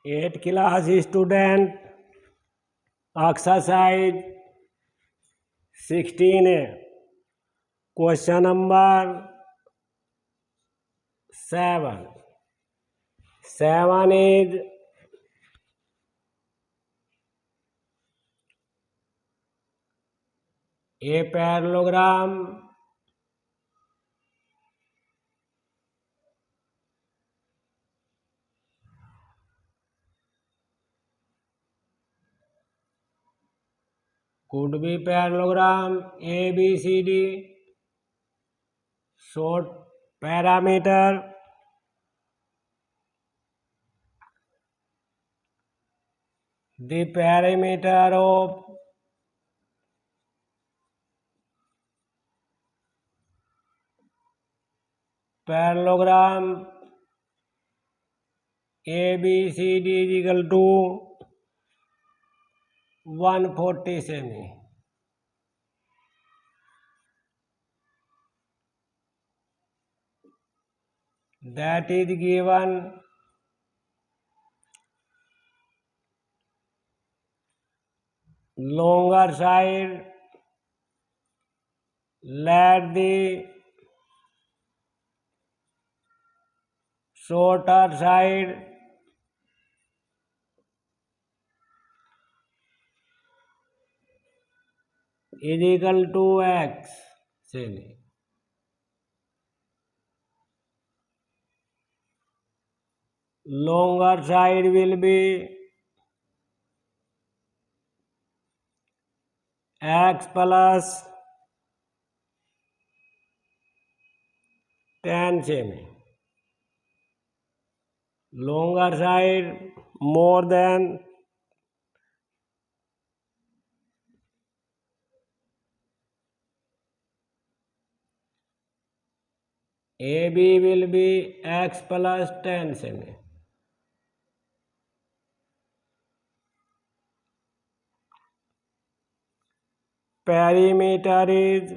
8 class student exercise 16 question number 7. 7 is a parallelogram could be parallelogram ABCD. Short parameter the perimeter of parallelogram ABCD is equal to 140 semi. That is given longer side, let the shorter side is equal to x. Semi. Longer side will be x plus 10 semi. Longer side more than AB will be x plus 10 semi. Perimeter is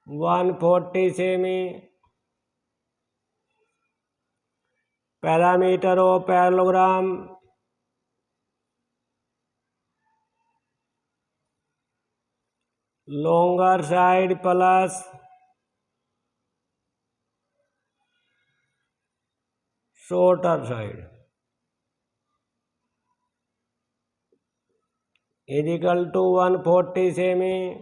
140 semi. Parameter of parallelogram longer side plus shorter side is equal to 140 semi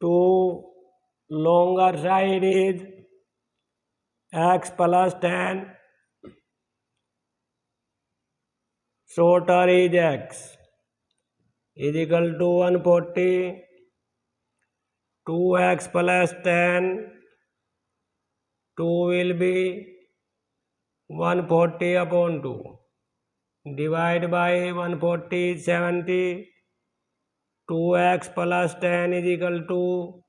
to longer side is x plus 10, shorter is x is equal to 140, 2x plus 10, 2 will be 140 upon 2. Divide by 140 is 70. 2x plus 10 is equal to,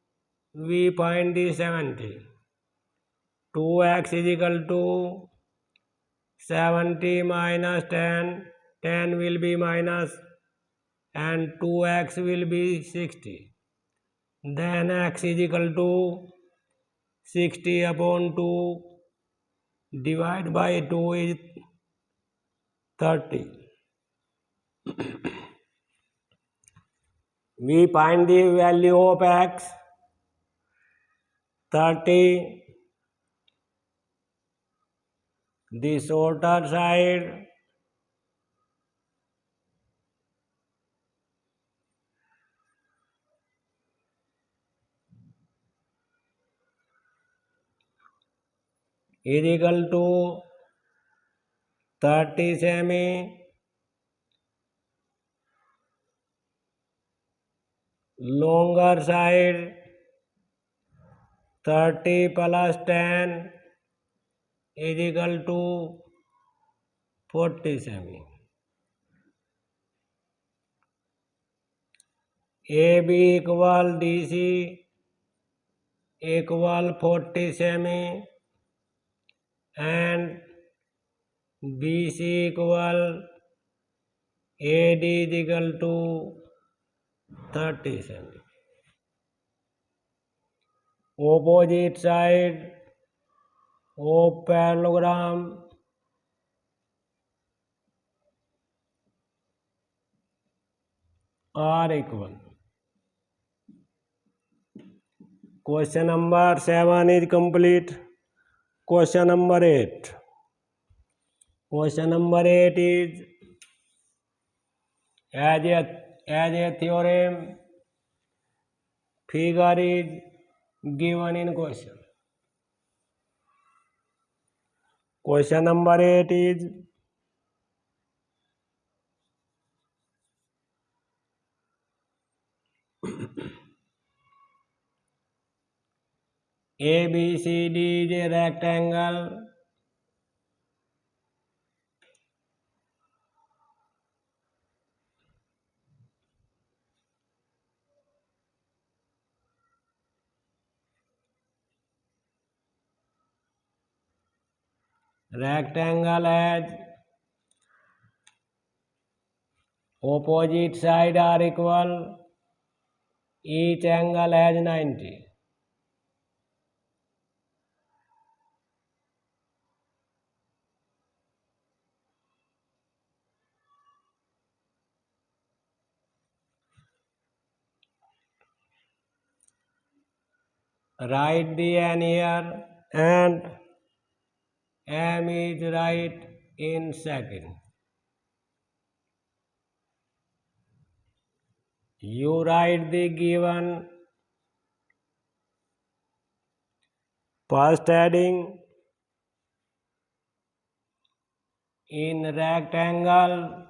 we find the 70. 2x is equal to 70 minus 10. 10 will be minus and 2x will be 60. Then x is equal to 60 upon 2. Divide by 2 is 30. We find the value of x. 30. The shorter side is equal to 30 semi. Longer side 30 plus 10 is equal to 40 semi. AB equal DC equal 40 semi and BC equal AD is equal to 30 semi. opposite side of parallelogram are equal. Question number 7 is complete. Question number 8. Question number 8 is as a theorem, figure is given in question. Question number 8 is ABCD is a rectangle. Rectangle has opposite side are equal. Each angle has 90. Write the n here and m is right in second. You write the given first heading in rectangle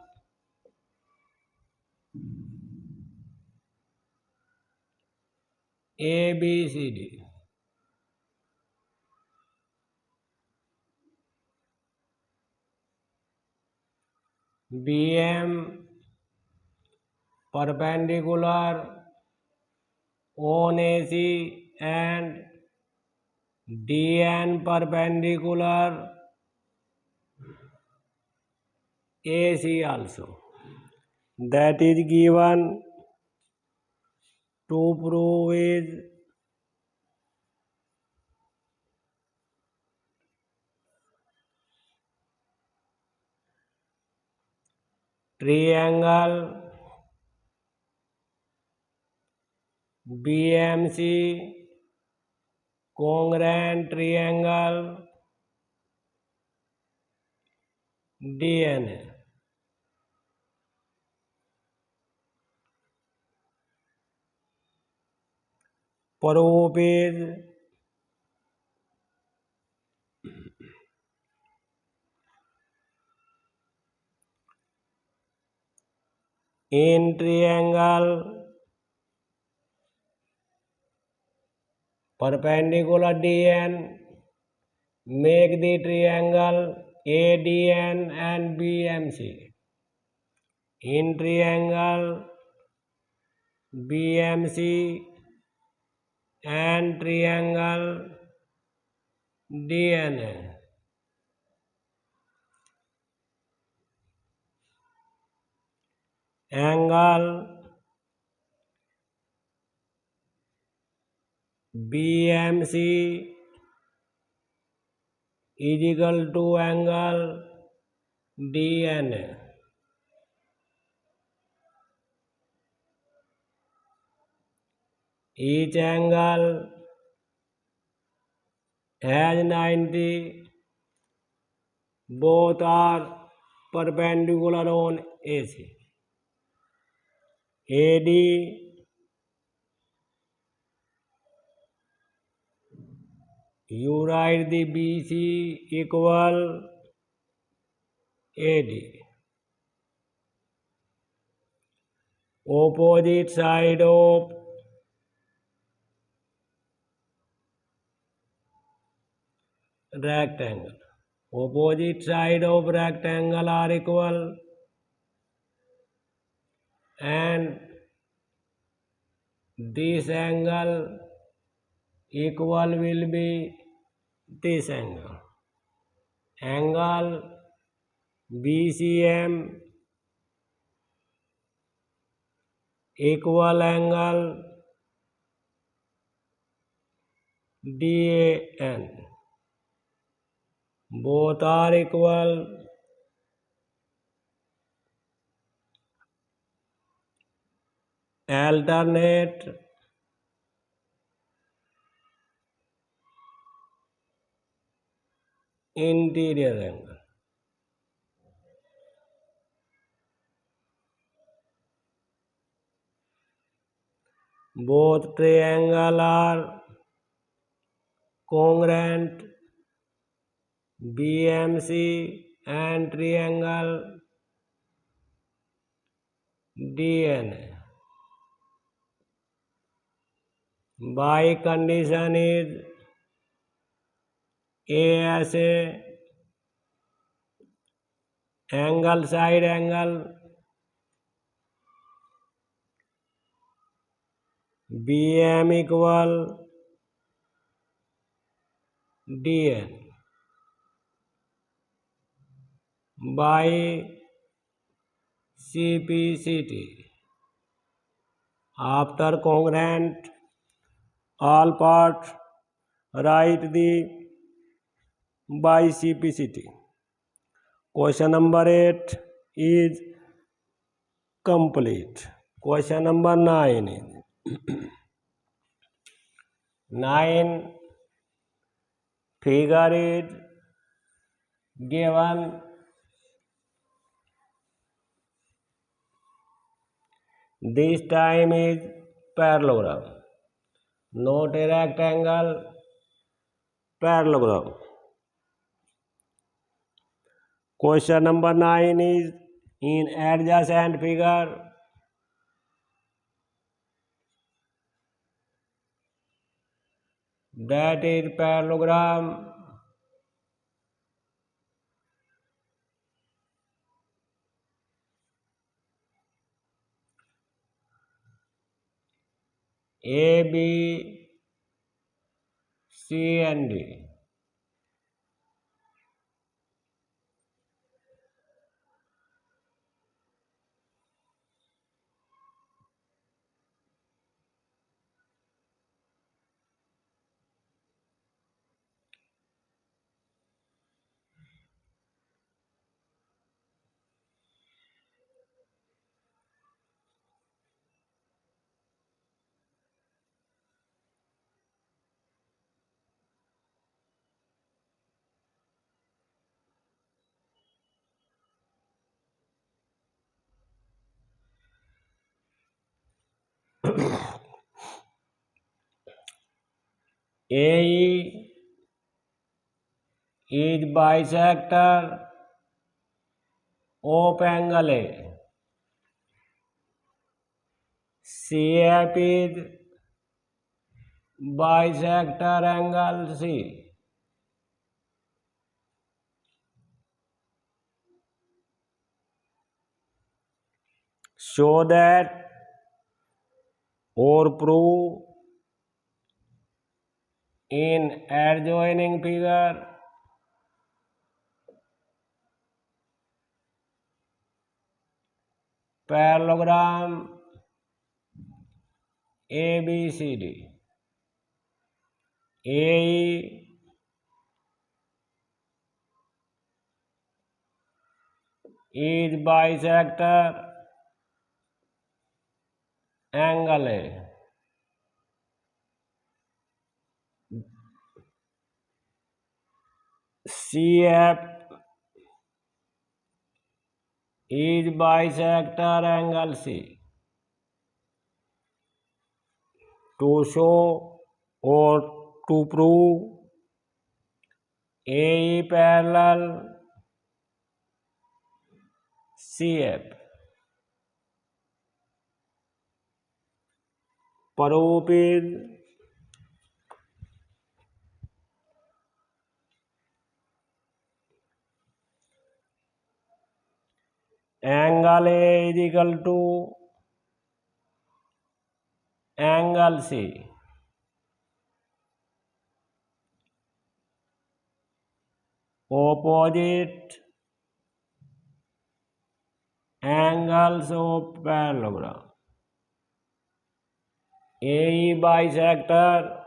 ABCD. BM perpendicular on AC and DN perpendicular AC also. That is given to prove is triangle BMC congruent triangle DNA. Proof is in triangle perpendicular DN make the triangle ADN and BMC. In triangle BMC and triangle DNA. Angle BMC is equal to angle DNA. Each angle has 90. Both are perpendicular on AC. AD you write the BC equal AD. Opposite side of rectangle. Opposite side of rectangle are equal and this angle equal will be this angle. Angle BCM equal angle DAN. Both are equal. Alternate. Interior angle. Both triangle are congruent. BMC and triangle DNA. By condition is ASA, angle side angle, BM equal DN by CPCT. After congruent all parts, write the by CPCT. Question number 8 is complete. Question number 9 is 9 figure is given. This time is parallelogram, not a rectangle, parallelogram. Question number 9 is in adjacent figure. That is parallelogram. A, B, C and D. AE is bisector of angle A. CF is bisector angle C. Show that or prove in adjoining figure parallelogram ABCD. AE is bisector angle A. CF is bisector angle C. To show or to prove AE parallel CF. Proof is angle A is equal to angle C. Opposite angles of parallelogram. AE bisector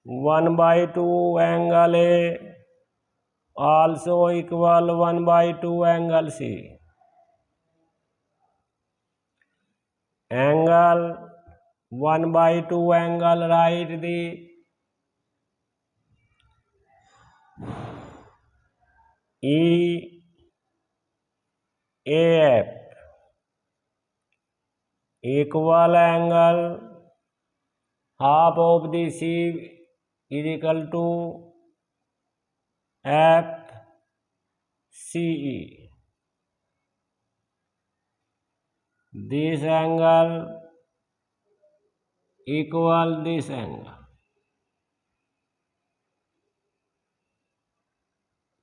1/2 angle A also equal 1/2 angle C. Angle 1/2 angle, write the EAF equal angle half of the C is equal to FCE. This angle equal this angle.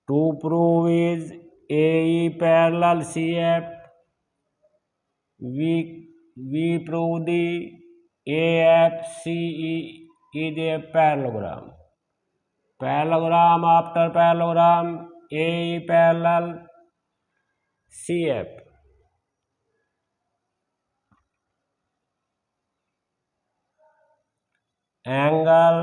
To prove is AE parallel CF, we prove the AFCE is a parallelogram. Parallelogram after parallelogram, AE parallel CF. Angle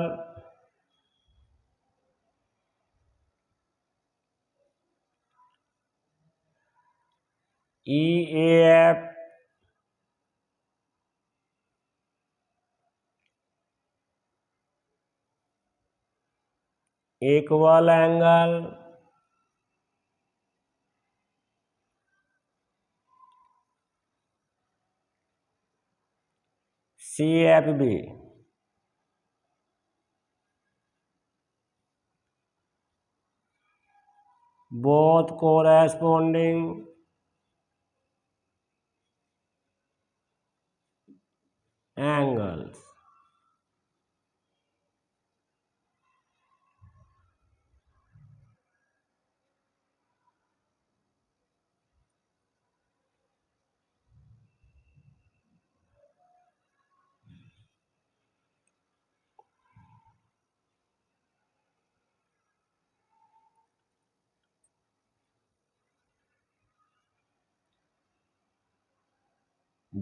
EAF equal angle CFB. Both corresponding angles.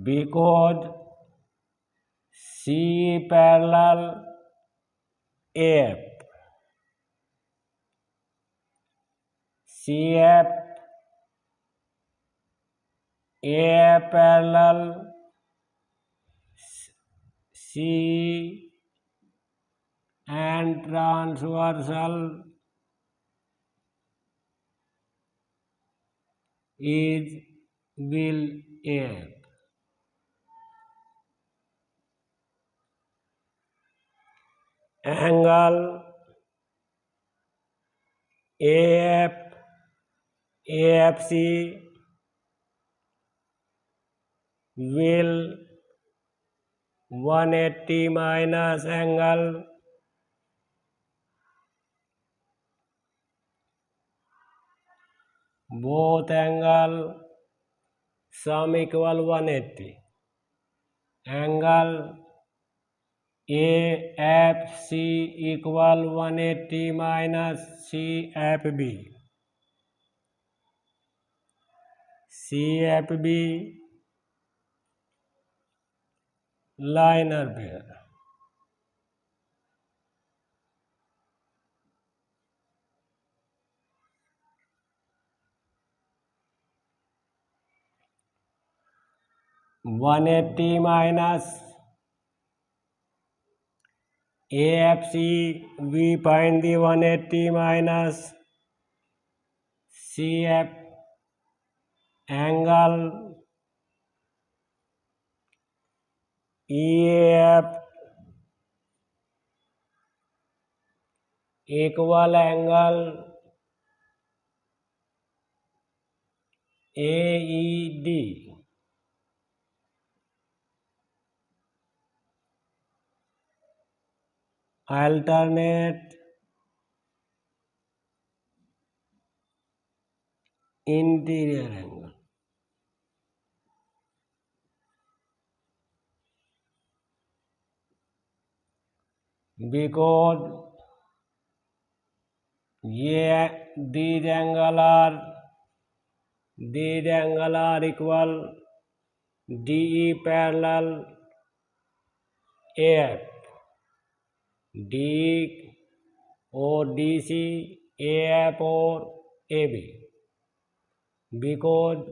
Because CE parallel AF, CF AF parallel CE and transversal is will AF. Angle AF AFC will 180 minus angle both angle sum equal 180. Angle AFC equal 180 minus CFB. CFB liner pair. One 180 minus AFC, we find the 180 minus CF angle EAF equal angle AED. Alternate interior angle. Because these angle are equal DE parallel AF. D or DC, AF or AB, because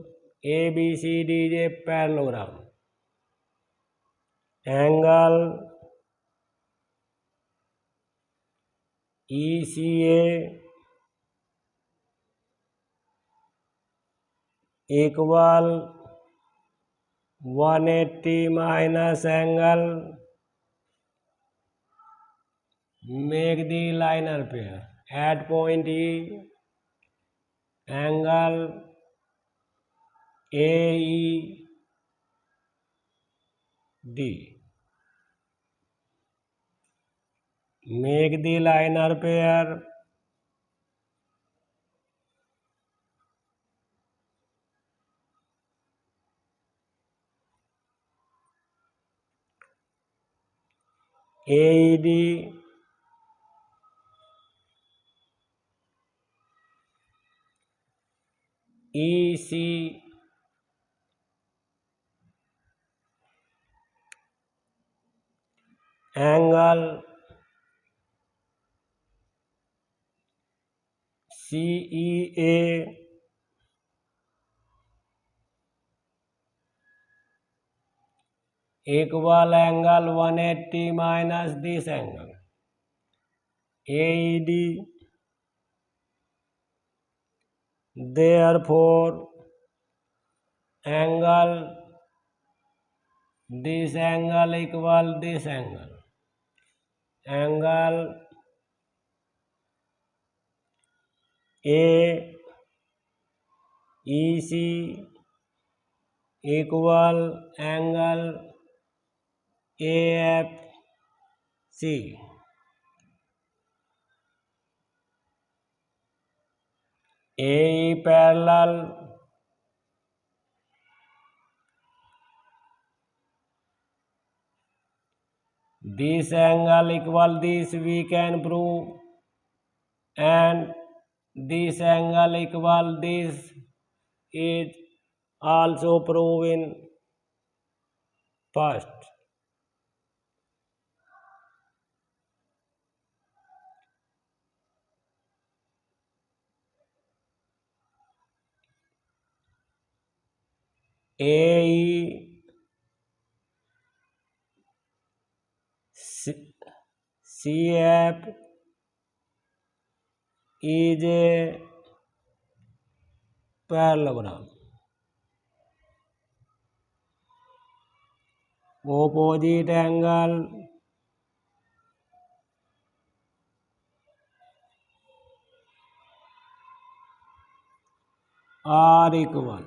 ABCD is a parallelogram. Angle ECA equal 180 minus angle, make the liner pair. At point E, angle AED. Make the liner pair. AED EC angle CEA equal angle 180 minus this angle. AED, therefore angle this angle equal this angle. Angle AEC equal angle AFC. AE parallel this angle equal this we can prove, and this angle equal this is also proven first. AE CF is a parallelogram. Opposite angle are equal.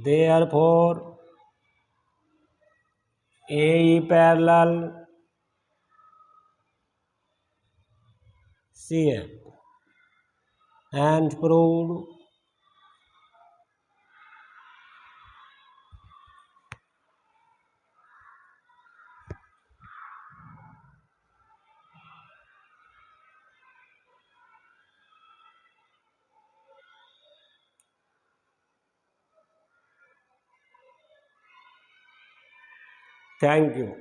Therefore, AE parallel CF, and proved. Thank you.